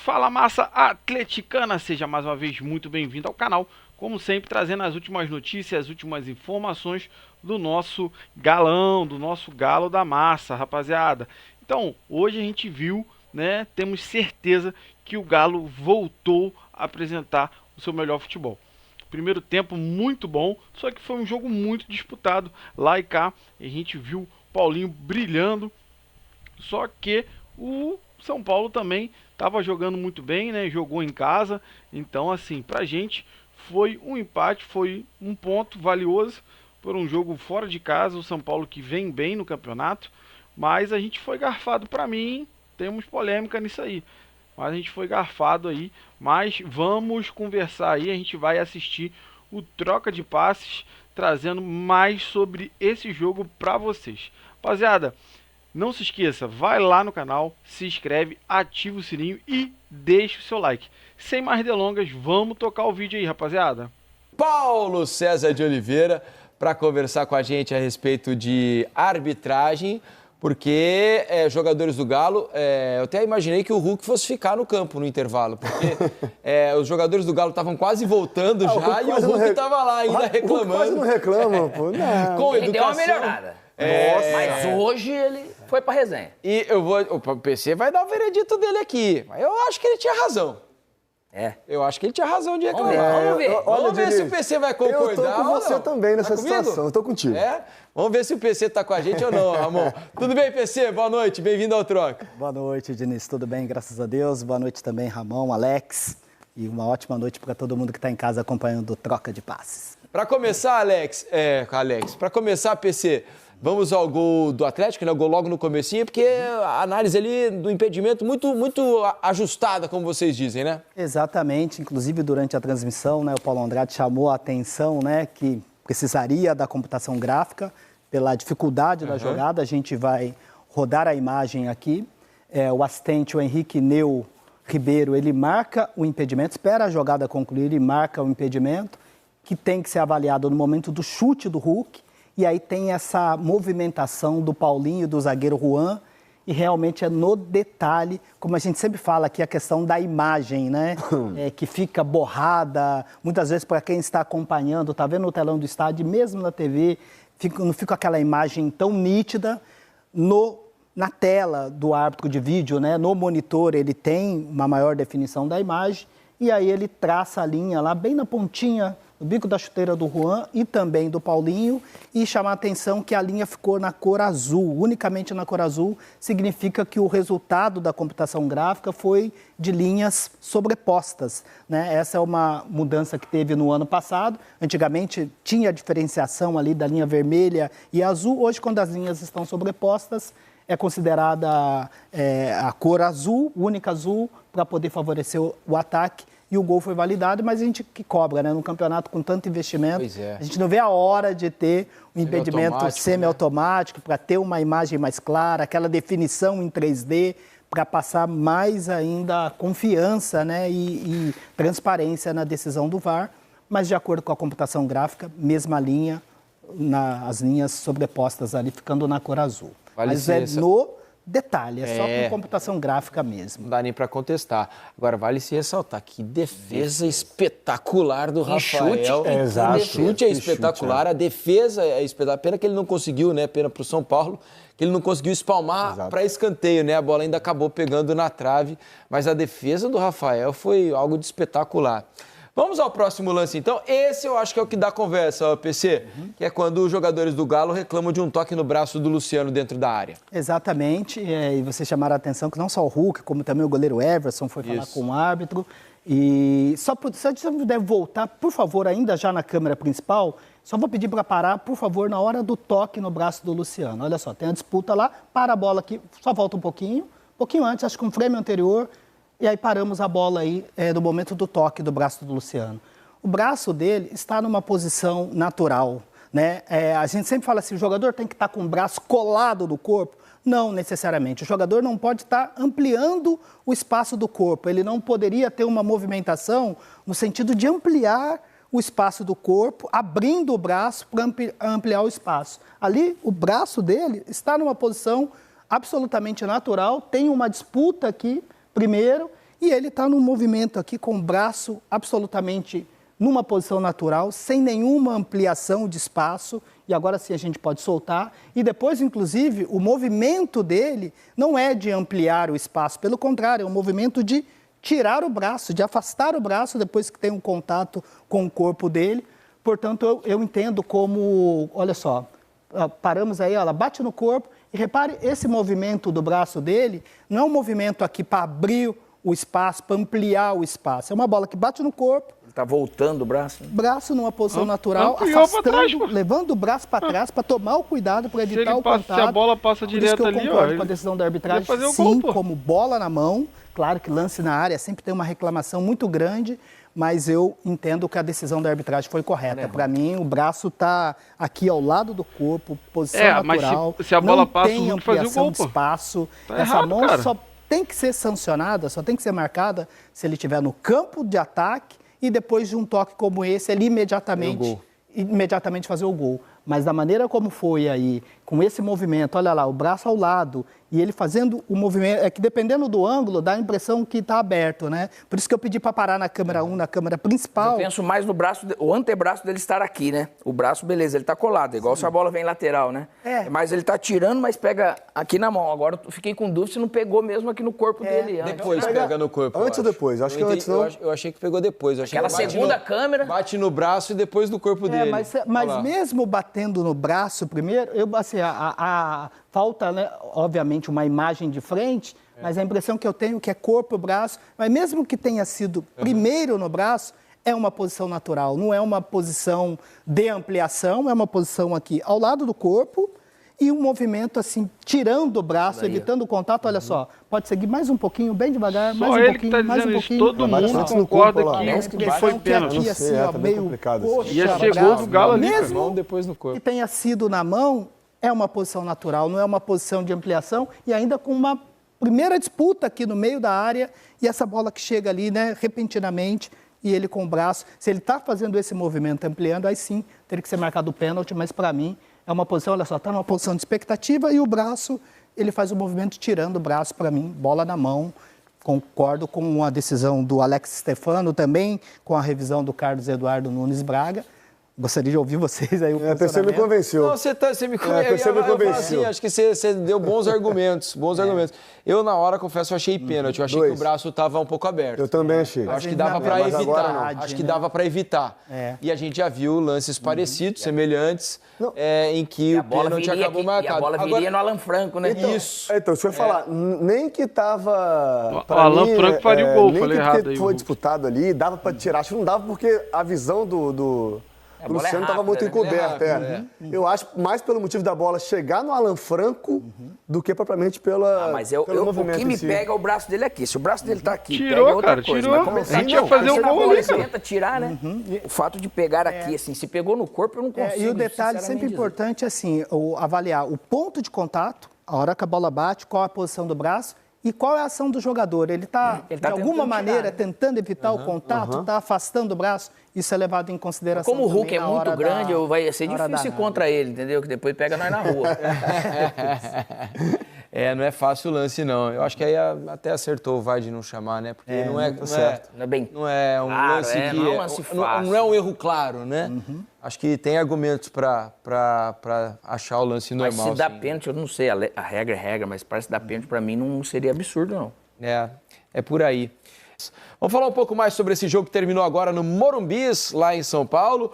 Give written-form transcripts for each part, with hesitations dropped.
Fala, massa atleticana, seja mais uma vez muito bem-vindo ao canal, como sempre trazendo as últimas notícias, as últimas informações do nosso galão, do nosso galo da massa, rapaziada. Então, hoje a gente viu, né, temos certeza que o Galo voltou a apresentar o seu melhor futebol. Primeiro tempo muito bom, só que foi um jogo muito disputado lá e cá, a gente viu o Paulinho brilhando, só que o São Paulo também estava jogando muito bem, né? Jogou em casa. Então, assim, pra gente foi um empate, foi um ponto valioso por um jogo fora de casa. O São Paulo que vem bem no campeonato, mas a gente foi garfado. Pra mim, temos polêmica nisso aí. Mas a gente foi garfado aí. Mas vamos conversar aí. A gente vai assistir o troca de passes, trazendo mais sobre esse jogo pra vocês. Rapaziada, não se esqueça, vai lá no canal, se inscreve, ativa o sininho e deixa o seu like. Sem mais delongas, vamos tocar o vídeo aí, rapaziada. Paulo César de Oliveira para conversar com a gente a respeito de arbitragem, porque jogadores do Galo, eu até imaginei que o Hulk fosse ficar no campo no intervalo, porque os jogadores do Galo estavam quase voltando já e o Hulk estava lá ainda reclamando. O quase não reclama, pô. Não. Com Ele educação. deu uma melhorada. Mas hoje ele foi pra resenha. E o PC vai dar o veredito dele aqui, mas eu acho que ele tinha razão. Eu acho que ele tinha razão de reclamar. Vamos ver. Vamos ver se o PC vai concordar. Eu tô com você também nessa situação, eu tô contigo. Vamos ver se o PC tá com a gente ou não, Ramon. Tudo bem, PC? Boa noite, bem-vindo ao Troca. Boa noite, Diniz. Tudo bem? Graças a Deus. Boa noite também, Ramon, Alex. E uma ótima noite para todo mundo que está em casa acompanhando o Troca de Passes. Para começar, Alex, para começar, PC, vamos ao gol do Atlético, né? O gol logo no comecinho, porque a análise ali do impedimento muito ajustada, como vocês dizem, né? Exatamente. Inclusive, durante a transmissão, né, o Paulo Andrade chamou a atenção, né, que precisaria da computação gráfica pela dificuldade da jogada. A gente vai rodar a imagem aqui. O assistente, o Henrique Neu Ribeiro, ele marca o impedimento, espera a jogada concluir e marca o impedimento, que tem que ser avaliado no momento do chute do Hulk. E aí tem essa movimentação do Paulinho, do zagueiro Juan, e realmente é no detalhe, como a gente sempre fala aqui, a questão da imagem, né? Que fica borrada, muitas vezes para quem está acompanhando, está vendo no telão do estádio, mesmo na TV, não fica aquela imagem tão nítida. Na tela do árbitro de vídeo, né? No monitor, ele tem uma maior definição da imagem, e aí ele traça a linha lá bem na pontinha, no bico da chuteira do Juan e também do Paulinho, e chamar a atenção que a linha ficou na cor azul, unicamente na cor azul, significa que o resultado da computação gráfica foi de linhas sobrepostas, né? Essa é uma mudança que teve no ano passado. Antigamente tinha a diferenciação ali da linha vermelha e azul, hoje quando as linhas estão sobrepostas, é considerada a cor azul, única azul, para poder favorecer o ataque. E o gol foi validado, mas a gente que cobra, né? Num campeonato com tanto investimento, a gente não vê a hora de ter um impedimento semiautomático, para ter uma imagem mais clara, aquela definição em 3D, para passar mais ainda confiança, né? E transparência na decisão do VAR. Mas de acordo com a computação gráfica, mesma linha, as linhas sobrepostas ali, ficando na cor azul. Mas no detalhe, só com computação gráfica mesmo. Não dá nem para contestar. Agora, vale se ressaltar, que defesa espetacular do Rafael. Exato. O chute é espetacular, a defesa é espetacular. Pena que ele não conseguiu, né? Pena para o São Paulo, que ele não conseguiu espalmar para escanteio, né? A bola ainda acabou pegando na trave, mas a defesa do Rafael foi algo de espetacular. Vamos ao próximo lance, então. Esse eu acho que é o que dá conversa, PC, que é quando os jogadores do Galo reclamam de um toque no braço do Luciano dentro da área. Exatamente, e vocês chamaram a atenção que não só o Hulk, como também o goleiro Everson foi falar com o árbitro. E se você puder voltar, por favor, ainda já na câmera principal, só vou pedir para parar, por favor, na hora do toque no braço do Luciano. Olha só, tem a disputa lá, para a bola aqui, só volta um pouquinho antes, acho que um frame anterior. E aí paramos a bola aí no momento do toque do braço do Luciano. O braço dele está numa posição natural, né? A gente sempre fala assim, o jogador tem que estar com o braço colado no corpo. Não necessariamente. O jogador não pode estar ampliando o espaço do corpo. Ele não poderia ter uma movimentação no sentido de ampliar o espaço do corpo, abrindo o braço para ampliar o espaço. Ali, o braço dele está numa posição absolutamente natural, tem uma disputa aqui, primeiro, E ele está num movimento aqui com o braço absolutamente numa posição natural, sem nenhuma ampliação de espaço, e agora sim a gente pode soltar. E depois, inclusive, o movimento dele não é de ampliar o espaço, pelo contrário, é um movimento de tirar o braço, de afastar o braço depois que tem um contato com o corpo dele. Portanto, eu entendo como, olha só, paramos aí, ela bate no corpo, e repare, esse movimento do braço dele não é um movimento aqui para abrir o espaço, para ampliar o espaço. É uma bola que bate no corpo. Ele está voltando o braço. Braço numa posição natural, afastando, levando o braço para trás, para tomar o cuidado, para evitar o contato. Se a bola passa direto ali, eu concordo com a decisão da arbitragem, sim, como bola na mão. Claro que lance na área sempre tem uma reclamação muito grande, mas eu entendo que a decisão da arbitragem foi correta. Para mim, o braço está aqui ao lado do corpo, posição natural. Mas se a bola passa, tem ampliação de espaço. Tá Essa errado, mão cara. só tem que ser sancionada, só tem que ser marcada se ele estiver no campo de ataque e depois de um toque como esse, ele imediatamente fazer o gol. Mas da maneira como foi aí, com esse movimento, olha lá, o braço ao lado, e ele fazendo o movimento, é que dependendo do ângulo, dá a impressão que está aberto, né? Por isso que eu pedi para parar na câmera 1, na câmera principal. Eu penso mais no braço, o antebraço dele estar aqui, né? O braço, beleza, ele está colado, igual se a bola vem lateral, né? Mas ele está tirando, mas pega aqui na mão. Agora eu fiquei com dúvida se não pegou mesmo aqui no corpo dele. Depois pega no corpo. Antes ou depois? Acho que antes não. Eu achei que pegou depois. Aquela segunda câmera. Bate no braço e depois no corpo dele. Mas mesmo batendo no braço primeiro, a falta, né, obviamente, uma imagem de frente, mas a impressão que eu tenho é que é corpo, braço, mas mesmo que tenha sido primeiro no braço, é uma posição natural, não é uma posição de ampliação, é uma posição aqui ao lado do corpo e um movimento assim, tirando o braço, evitando o contato, olha só, pode seguir mais um pouquinho, bem devagar, Só mais um ele pouquinho, que tá mais um dizendo isso, pouquinho. todo mundo concorda que foi pênalti. Aqui, assim, ó, meio coxa, Ia ser gol do Galo ali, mesmo mão depois no corpo. que tenha sido na mão, é uma posição natural, não é uma posição de ampliação e ainda com uma primeira disputa aqui no meio da área e essa bola que chega ali, né, repentinamente, e ele com o braço, se ele está fazendo esse movimento ampliando, aí sim teria que ser marcado o pênalti, mas para mim é uma posição, olha só, está numa posição de expectativa e o braço, ele faz o movimento tirando o braço, para mim, bola na mão. Concordo com a decisão do Alex Stefano também, com a revisão do Carlos Eduardo Nunes Braga. Gostaria de ouvir vocês aí o A PC me convenceu. Não, você me convenceu. Assim, acho que você deu bons argumentos, Eu, na hora, confesso, eu achei pênalti. Eu achei que o braço estava um pouco aberto. Eu também achei. Eu acho que dava para evitar. Acho que dava para evitar. E a gente já viu lances parecidos, semelhantes, em que o pênalti acabou marcado. E a bola viria no Alan Franco, né? Isso. Então, se eu falar, nem que tava... O Alan Franco faria o gol, falei errado aí. Foi disputado ali, dava para tirar. Acho que não dava porque a visão do o Luciano estava muito encoberto. Eu acho mais pelo motivo da bola chegar no Alan Franco do que propriamente pelo movimento. O que me pega é o braço dele aqui. Se o braço dele tá aqui, tirou, pega outra cara, coisa. tirou. Mas A gente ia fazer o gol ali, cara. Tenta tirar, né? O fato de pegar aqui, assim, se pegou no corpo, eu não consigo. E o detalhe sempre importante é assim, avaliar o ponto de contato, a hora que a bola bate, qual a posição do braço, e qual é a ação do jogador? Ele está, de alguma maneira, tentando evitar o contato, está afastando o braço? Isso é levado em consideração. Como o Hulk é muito grande, vai ser difícil contra ele, entendeu? Que depois pega nós na rua. Não é fácil o lance, não. Eu acho que aí até acertou o VAR de não chamar, né? Porque não é um lance que... Não é um lance fácil. Não é um erro claro, né? Acho que tem argumentos para achar o lance normal. Mas se dá pênalti, eu não sei, a regra é regra, mas parece que dar pênalti para mim não seria absurdo, não. É por aí. Vamos falar um pouco mais sobre esse jogo que terminou agora no Morumbis, lá em São Paulo.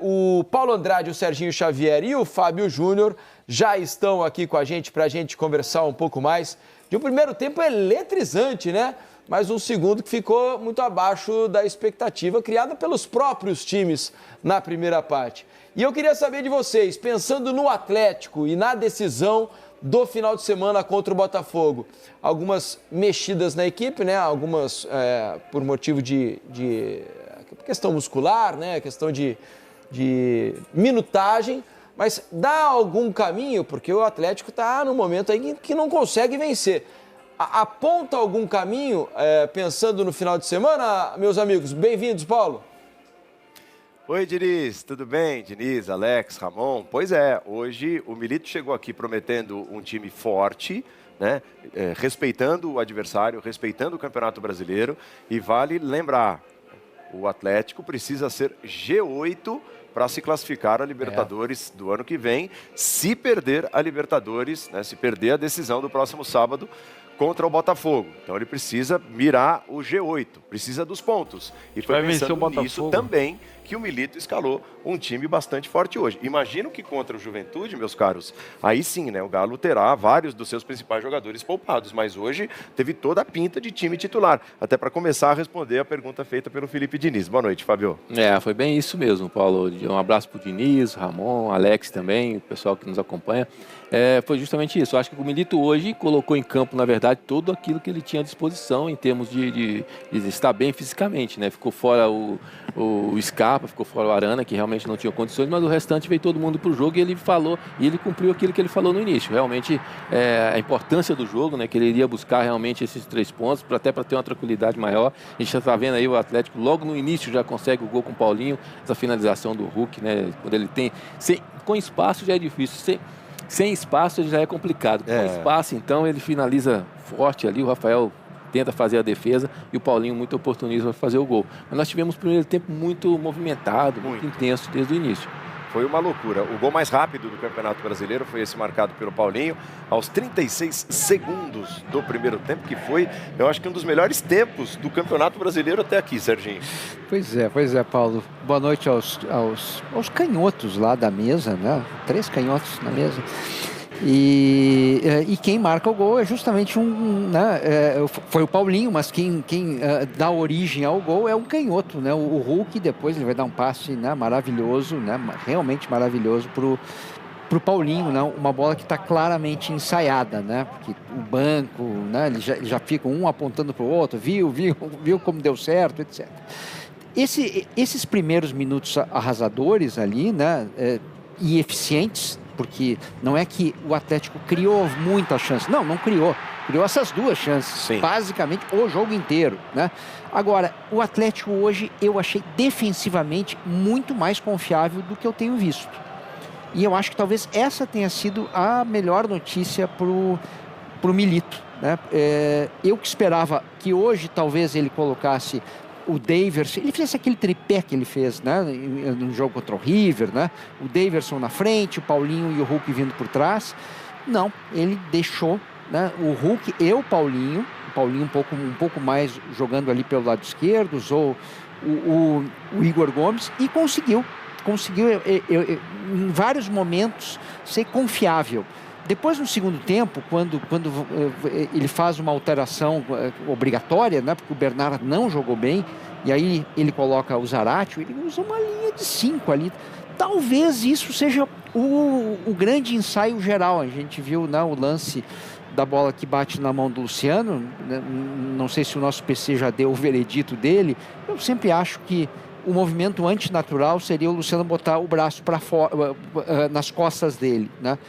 O Paulo Andrade, o Serginho Xavier e o Fábio Júnior já estão aqui com a gente para a gente conversar um pouco mais de um primeiro tempo eletrizante, né? Mas um segundo que ficou muito abaixo da expectativa criada pelos próprios times na primeira parte. E eu queria saber de vocês, pensando no Atlético e na decisão do final de semana contra o Botafogo, algumas mexidas na equipe, né? Algumas por motivo de questão muscular, né? Questão de minutagem, mas dá algum caminho, porque o Atlético está num momento aí que não consegue vencer. Aponta algum caminho, pensando no final de semana, meus amigos? Bem-vindos, Paulo. Oi, Diniz, tudo bem? Diniz, Alex, Ramon. Pois é, hoje o Milito chegou aqui prometendo um time forte, né? Respeitando o adversário, respeitando o Campeonato Brasileiro. E vale lembrar, o Atlético precisa ser G8 para se classificar a Libertadores do ano que vem, se perder a Libertadores, né, se perder a decisão do próximo sábado contra o Botafogo. Então ele precisa mirar o G8, precisa dos pontos. E foi pensando nisso também que o Milito escalou um time bastante forte hoje. Imagino que contra o Juventude, meus caros, aí sim, né, o Galo terá vários dos seus principais jogadores poupados, mas hoje teve toda a pinta de time titular. Até para começar a responder a pergunta feita pelo Felipe Diniz. Boa noite, Fábio. Foi bem isso mesmo, Paulo. Um abraço para o Diniz, Ramon, Alex também, o pessoal que nos acompanha. Foi justamente isso. Eu acho que o Milito hoje colocou em campo, na verdade, tudo aquilo que ele tinha à disposição em termos de estar bem fisicamente, né? Ficou fora o Scarpa, ficou fora o Arana, que realmente não tinha condições, mas o restante veio todo mundo para o jogo e ele falou, e ele cumpriu aquilo que ele falou no início. Realmente, a importância do jogo, né? Que ele iria buscar realmente esses 3 pontos, até para ter uma tranquilidade maior. A gente já está vendo aí o Atlético, logo no início já consegue o gol com o Paulinho, essa finalização do Hulk, né? Quando ele tem... com espaço já é difícil, sem espaço já é complicado. Com espaço, então, ele finaliza forte ali, o Rafael tenta fazer a defesa e o Paulinho muito oportunista para fazer o gol. Mas nós tivemos um primeiro tempo muito movimentado, muito intenso desde o início. Foi uma loucura. O gol mais rápido do Campeonato Brasileiro foi esse marcado pelo Paulinho, aos 36 segundos do primeiro tempo, que foi, eu acho que um dos melhores tempos do Campeonato Brasileiro até aqui, Serginho. Pois é, Paulo. Boa noite aos canhotos lá da mesa, né? 3 canhotos na mesa. E quem marca o gol é justamente foi o Paulinho, mas quem dá origem ao gol é um canhoto, né? O Hulk, depois ele vai dar um passe, né, maravilhoso, né, realmente maravilhoso pro Paulinho, né? Uma bola que está claramente ensaiada, né? Porque o banco, né, eles já ficam um apontando para o outro, viu como deu certo, etc. Esses primeiros minutos arrasadores ali, né, e eficientes, porque não é que o Atlético criou muita chance. Não criou. Criou essas 2 chances. Sim. Basicamente o jogo inteiro, né? Agora, o Atlético hoje eu achei defensivamente muito mais confiável do que eu tenho visto. E eu acho que talvez essa tenha sido a melhor notícia pro Milito, né? Eu que esperava que hoje talvez ele colocasse o Daverson, ele fez aquele tripé que ele fez, né, no jogo contra o River, né, o Daverson na frente, o Paulinho e o Hulk vindo por trás. Não, ele deixou, né, o Hulk e o Paulinho um pouco mais jogando ali pelo lado esquerdo, usou o Igor Gomes e conseguiu em vários momentos ser confiável. Depois, no segundo tempo, quando ele faz uma alteração obrigatória, né, porque o Bernard não jogou bem, e aí ele coloca o Zaratio, ele usa uma linha de 5 ali. Talvez isso seja o grande ensaio geral. A gente viu, né, o lance da bola que bate na mão do Luciano, né, não sei se o nosso PC já deu o veredito dele. Eu sempre acho que o movimento antinatural seria o Luciano botar o braço para fora, nas costas dele, né?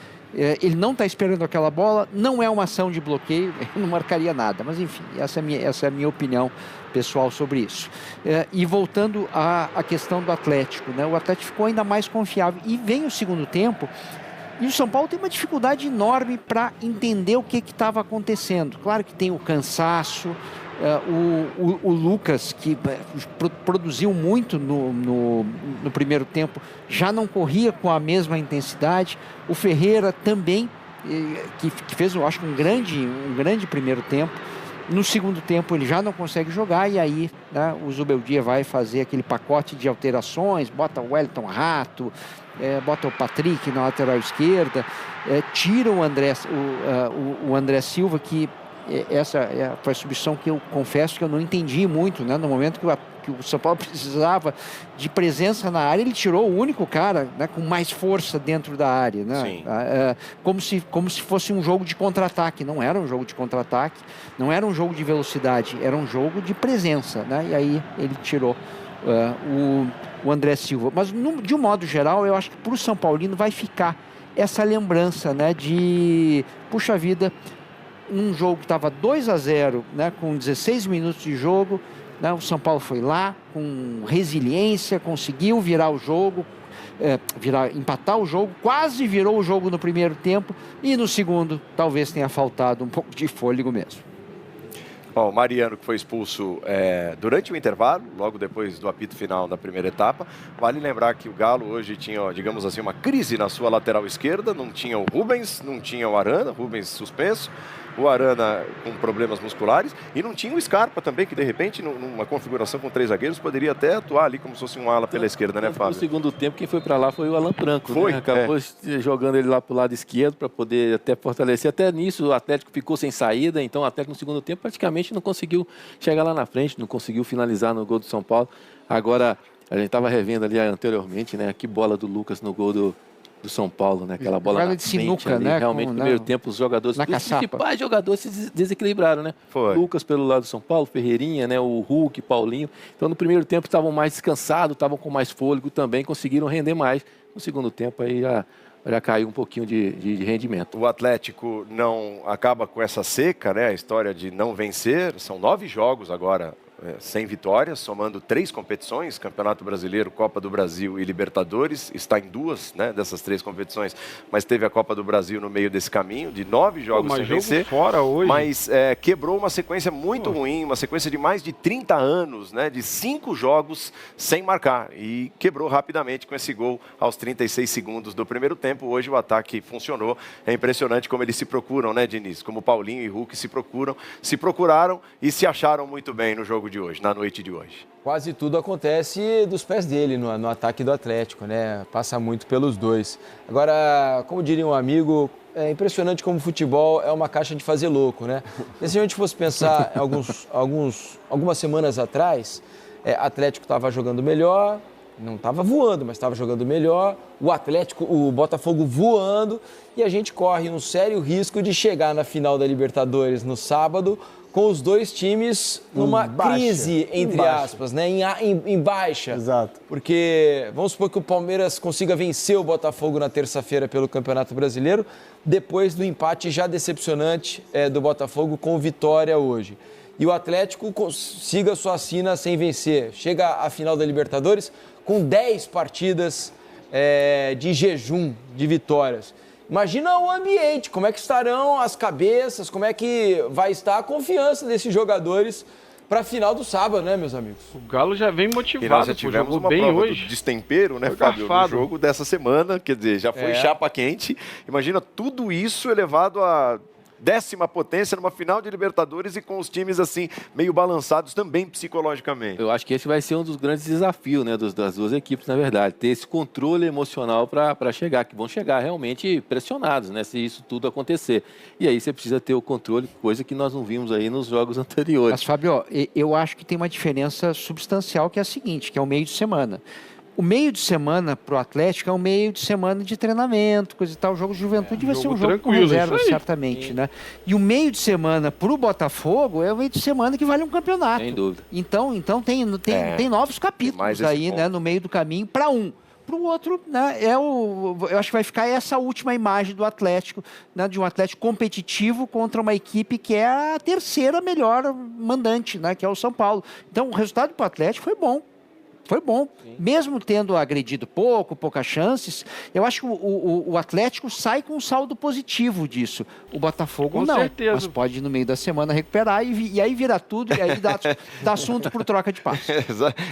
Ele não está esperando aquela bola, não é uma ação de bloqueio, não marcaria nada. Mas, enfim, essa é a minha opinião pessoal sobre isso. E voltando à questão do Atlético, né? O Atlético ficou ainda mais confiável. E vem o segundo tempo, e o São Paulo tem uma dificuldade enorme para entender o que estava acontecendo. Claro que tem o cansaço, o Lucas, que produziu muito no primeiro tempo, já não corria com a mesma intensidade. O Ferreira também, que fez, eu acho, um grande primeiro tempo. No segundo tempo ele já não consegue jogar, e aí, né, o Zubeldia vai fazer aquele pacote de alterações, bota o Wellington Rato, bota o Patrick na lateral esquerda, tira o André Silva, que essa foi a substituição que eu confesso que eu não entendi muito, né? No momento que o São Paulo precisava de presença na área, ele tirou o único cara, né, com mais força dentro da área, né? Como se fosse um jogo de contra-ataque. Não era um jogo de contra-ataque, não era um jogo de velocidade, era um jogo de presença, né? E aí ele tirou o André Silva. Mas, de um modo geral, eu acho que para o São Paulino vai ficar essa lembrança, né, de, puxa vida, um jogo que estava 2-0, né, com 16 minutos de jogo, né, o São Paulo foi lá com resiliência, conseguiu virar o jogo, empatar o jogo, quase virou o jogo no primeiro tempo e no segundo talvez tenha faltado um pouco de fôlego mesmo. Bom, o Mariano, que foi expulso durante o intervalo, logo depois do apito final da primeira etapa. Vale lembrar que o Galo hoje tinha, digamos assim, uma crise na sua lateral esquerda. Não tinha o Rubens, não tinha o Arana, Rubens suspenso. O Arana com problemas musculares. E não tinha o Scarpa também, que de repente, numa configuração com 3 zagueiros, poderia até atuar ali como se fosse um ala pela esquerda, né, Fábio? No segundo tempo, quem foi para lá foi o Alan Franco. Foi, né? Acabou jogando ele lá para o lado esquerdo para poder até fortalecer. Até nisso o Atlético ficou sem saída, então o Atlético no segundo tempo praticamente não conseguiu chegar lá na frente, não conseguiu finalizar no gol do São Paulo. Agora, a gente estava revendo ali anteriormente, né? Que bola do Lucas no gol do São Paulo, né? Aquela bola de sinuca, ali, né? Realmente, no primeiro tempo, os jogadores, os principais jogadores se desequilibraram, né? Foi. Lucas pelo lado do São Paulo, Ferreirinha, né? O Hulk, Paulinho. Então, no primeiro tempo, estavam mais descansados, estavam com mais fôlego também, conseguiram render mais. No segundo tempo, aí já caiu um pouquinho de rendimento. O Atlético não acaba com essa seca, né? A história de não vencer. São 9 jogos agora sem vitórias, somando 3 competições, Campeonato Brasileiro, Copa do Brasil e Libertadores. Está em 2, né, dessas 3 competições, mas teve a Copa do Brasil no meio desse caminho, de 9 jogos sem vencer. Fora hoje. Mas quebrou uma sequência muito ruim, uma sequência de mais de 30 anos, né, de 5 jogos sem marcar. E quebrou rapidamente com esse gol aos 36 segundos do primeiro tempo. Hoje o ataque funcionou. É impressionante como eles se procuram, né, Diniz? Como Paulinho e Hulk se procuraram e se acharam muito bem no jogo de hoje, na noite de hoje. Quase tudo acontece dos pés dele no ataque do Atlético, né? Passa muito pelos dois. Agora, como diria um amigo, é impressionante como o futebol é uma caixa de fazer louco, né? E se a gente fosse pensar algumas semanas atrás, Atlético estava jogando melhor, não estava voando, mas estava jogando melhor, o Botafogo voando, e a gente corre um sério risco de chegar na final da Libertadores no sábado com os dois times numa crise, entre aspas, né? Em baixa. Exato. Porque vamos supor que o Palmeiras consiga vencer o Botafogo na terça-feira pelo Campeonato Brasileiro, depois do empate já decepcionante do Botafogo com Vitória hoje. E o Atlético consiga sua sina sem vencer. Chega à final da Libertadores com 10 partidas de jejum de vitórias. Imagina o ambiente, como é que estarão as cabeças, como é que vai estar a confiança desses jogadores para a final do sábado, né, meus amigos? O Galo já vem motivado, e nós já tivemos uma bem prova hoje. Do destempero, né, Fábio, no jogo dessa semana, quer dizer, já foi chapa quente. Imagina tudo isso elevado a 10ª potência numa final de Libertadores e com os times assim, meio balançados também psicologicamente. Eu acho que esse vai ser um dos grandes desafios, né, das duas equipes, na verdade. Ter esse controle emocional para chegar, que vão chegar realmente pressionados, né, se isso tudo acontecer. E aí você precisa ter o controle, coisa que nós não vimos aí nos jogos anteriores. Mas, Fábio, eu acho que tem uma diferença substancial, que é a seguinte, que é o meio de semana. O meio de semana para o Atlético é um meio de semana de treinamento, coisa e tal. O jogo de Juventude vai ser um jogo com reserva, certamente, né? E o meio de semana para o Botafogo é o meio de semana que vale um campeonato. Sem dúvida. Então tem novos capítulos aí, né, no meio do caminho para um. Para o outro, né, eu acho que vai ficar essa última imagem do Atlético, né, de um Atlético competitivo contra uma equipe que é a terceira melhor mandante, né, que é o São Paulo. Então, o resultado para o Atlético foi bom. Foi bom. Sim. Mesmo tendo agredido poucas chances, eu acho que o Atlético sai com um saldo positivo disso. O Botafogo não. Certeza. Mas pode no meio da semana recuperar e aí vira tudo e aí dá assunto por troca de passe.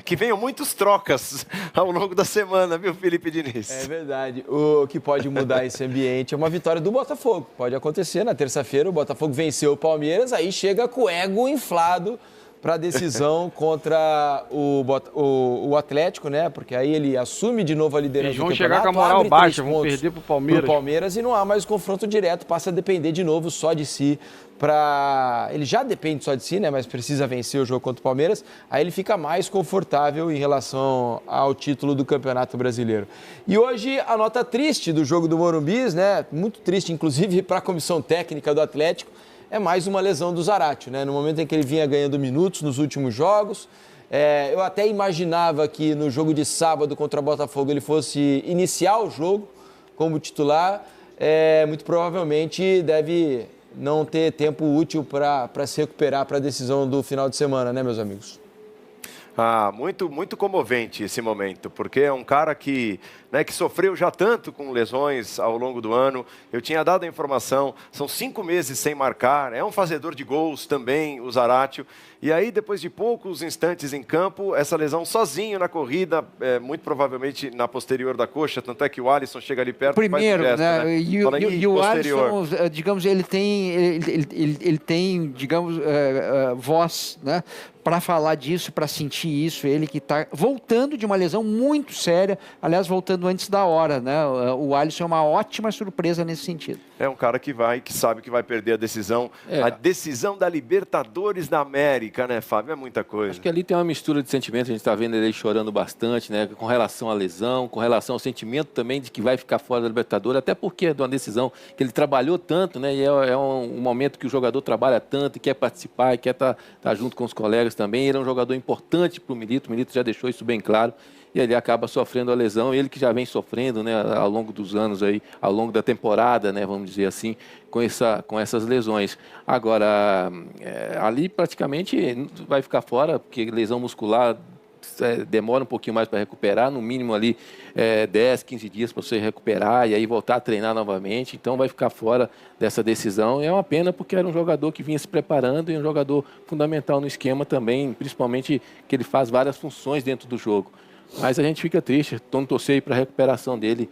Que venham muitos trocas ao longo da semana, viu, Felipe Diniz? É verdade. O que pode mudar esse ambiente é uma vitória do Botafogo. Pode acontecer na terça-feira, o Botafogo venceu o Palmeiras, aí chega com o ego inflado para a decisão contra o Atlético, né? Porque aí ele assume de novo a liderança do campeonato. Eles vão chegar com a moral baixa, vão perder para o Palmeiras e não há mais confronto direto, passa a depender de novo só de si. Ele já depende só de si, né? Mas precisa vencer o jogo contra o Palmeiras, aí ele fica mais confortável em relação ao título do Campeonato Brasileiro. E hoje a nota triste do jogo do Morumbi, né? Muito triste, inclusive, para a comissão técnica do Atlético, é mais uma lesão do Zaratio, né? No momento em que ele vinha ganhando minutos nos últimos jogos. Eu até imaginava que no jogo de sábado contra o Botafogo ele fosse iniciar o jogo como titular. Muito provavelmente deve não ter tempo útil para se recuperar para a decisão do final de semana, né, meus amigos? Muito, muito comovente esse momento, porque é um cara que sofreu já tanto com lesões ao longo do ano. Eu tinha dado a informação, são 5 meses sem marcar, é um fazedor de gols também, o Zaratio. E aí, depois de poucos instantes em campo, essa lesão sozinho na corrida, muito provavelmente na posterior da coxa, tanto é que o Alisson chega ali perto primeiro, e faz um gesto, né? E o Alisson, digamos, ele tem, digamos, voz, né? Para falar disso, para sentir isso, ele que está voltando de uma lesão muito séria, aliás, voltando antes da hora, né? O Alisson é uma ótima surpresa nesse sentido. É um cara que sabe que vai perder a decisão da Libertadores da América, né, Fábio? É muita coisa. Acho que ali tem uma mistura de sentimentos, a gente está vendo ele chorando bastante, né? Com relação à lesão, com relação ao sentimento também de que vai ficar fora da Libertadores, até porque é de uma decisão que ele trabalhou tanto, né? E é um momento que o jogador trabalha tanto, e quer participar, e quer estar junto com os colegas também. Ele é um jogador importante para o Milito já deixou isso bem claro, e ele acaba sofrendo a lesão, ele que já vem sofrendo, né, ao longo dos anos, aí, ao longo da temporada, né, vamos dizer assim, com essas lesões. Agora, ali praticamente vai ficar fora, porque lesão muscular demora um pouquinho mais para recuperar, no mínimo ali 10, 15 dias para você recuperar e aí voltar a treinar novamente, então vai ficar fora dessa decisão. E é uma pena porque era um jogador que vinha se preparando e um jogador fundamental no esquema também, principalmente que ele faz várias funções dentro do jogo. Mas a gente fica triste, vamos torcer para a recuperação dele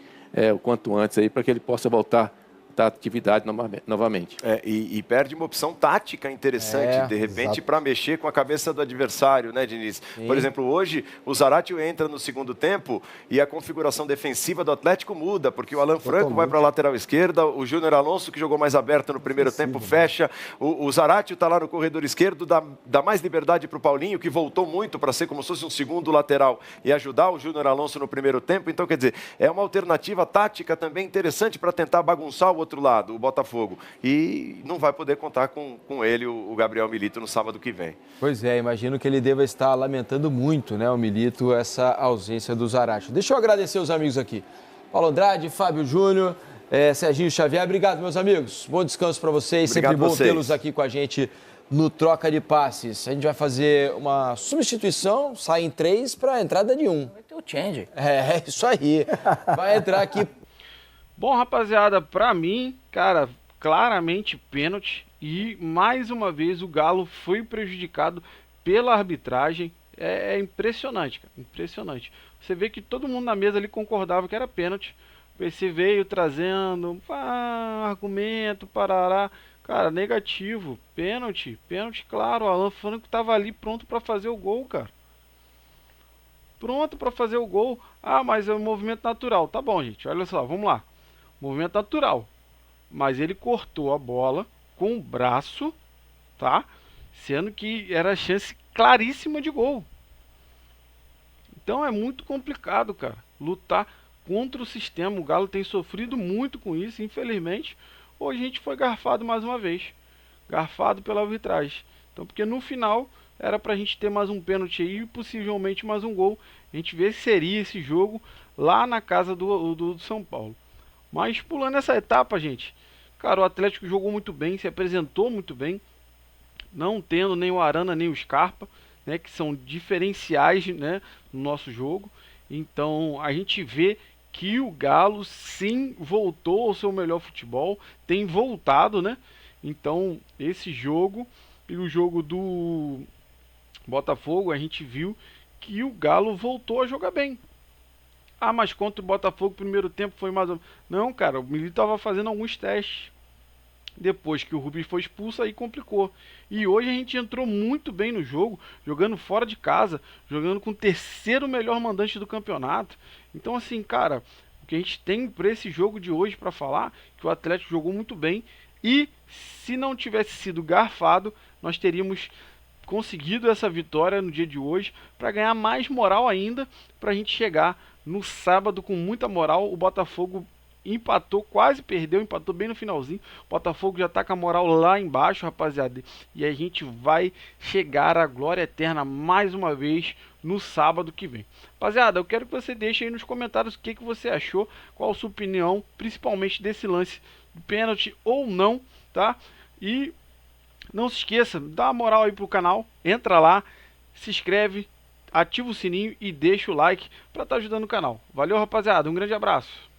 o quanto antes, para que ele possa voltar da atividade novamente. E perde uma opção tática interessante, de repente, para mexer com a cabeça do adversário, né, Diniz? Sim. Por exemplo, hoje o Zaratio entra no segundo tempo e a configuração defensiva do Atlético muda, porque o Alan Franco vai para a lateral esquerda, o Júnior Alonso, que jogou mais aberto no primeiro tempo, fecha, o Zaratio está lá no corredor esquerdo, dá mais liberdade para o Paulinho, que voltou muito para ser como se fosse um segundo lateral e ajudar o Júnior Alonso no primeiro tempo. Então, quer dizer, é uma alternativa tática também interessante para tentar bagunçar o outro lado, o Botafogo. E não vai poder contar com ele, o Gabriel Milito, no sábado que vem. Pois é, imagino que ele deva estar lamentando muito, né, o Milito, essa ausência do Zaratio. Deixa eu agradecer os amigos aqui. Paulo Andrade, Fábio Júnior, Serginho Xavier. Obrigado, meus amigos. Bom descanso para vocês. Obrigado. Sempre bom tê-los aqui com a gente no Troca de Passes. A gente vai fazer uma substituição, saem 3 para a entrada de 1. Vai ter o change. É isso aí. Vai entrar aqui. Bom, rapaziada, pra mim, cara, claramente pênalti e mais uma vez o Galo foi prejudicado pela arbitragem. É impressionante, cara, impressionante. Você vê que todo mundo na mesa ali concordava que era pênalti. O PC veio trazendo argumento, parará. Cara, negativo, pênalti, claro. O Alan Franco tava ali pronto pra fazer o gol, cara. Pronto pra fazer o gol. Mas é um movimento natural. Tá bom, gente, olha só, vamos lá. Movimento natural, mas ele cortou a bola com o braço, tá? Sendo que era chance claríssima de gol. Então é muito complicado, cara, lutar contra o sistema. O Galo tem sofrido muito com isso, infelizmente. Hoje a gente foi garfado mais uma vez, garfado pela arbitragem. Então, porque no final era pra gente ter mais um pênalti aí e possivelmente mais um gol. A gente vê se seria esse jogo lá na casa do São Paulo. Mas pulando essa etapa, gente, cara, o Atlético jogou muito bem, se apresentou muito bem, não tendo nem o Arana nem o Scarpa, né, que são diferenciais, né, no nosso jogo. Então a gente vê que o Galo sim voltou ao seu melhor futebol, tem voltado, né? Então esse jogo e o jogo do Botafogo, a gente viu que o Galo voltou a jogar bem. Mas contra o Botafogo, o primeiro tempo foi mais... Não, cara, o Milito estava fazendo alguns testes. Depois que o Rubens foi expulso, aí complicou. E hoje a gente entrou muito bem no jogo, jogando fora de casa, jogando com o terceiro melhor mandante do campeonato. Então, assim, cara, o que a gente tem para esse jogo de hoje para falar, que o Atlético jogou muito bem. E se não tivesse sido garfado, nós teríamos conseguido essa vitória no dia de hoje para ganhar mais moral ainda, para a gente chegar no sábado com muita moral. O Botafogo empatou, quase perdeu, empatou bem no finalzinho. O Botafogo já tá com a moral lá embaixo, rapaziada. E a gente vai chegar à glória eterna mais uma vez no sábado que vem. Rapaziada, eu quero que você deixe aí nos comentários o que você achou, qual a sua opinião, principalmente desse lance de pênalti ou não, tá? E não se esqueça, dá uma moral aí pro canal, entra lá, se inscreve, ativa o sininho e deixa o like para estar ajudando o canal. Valeu, rapaziada. Um grande abraço.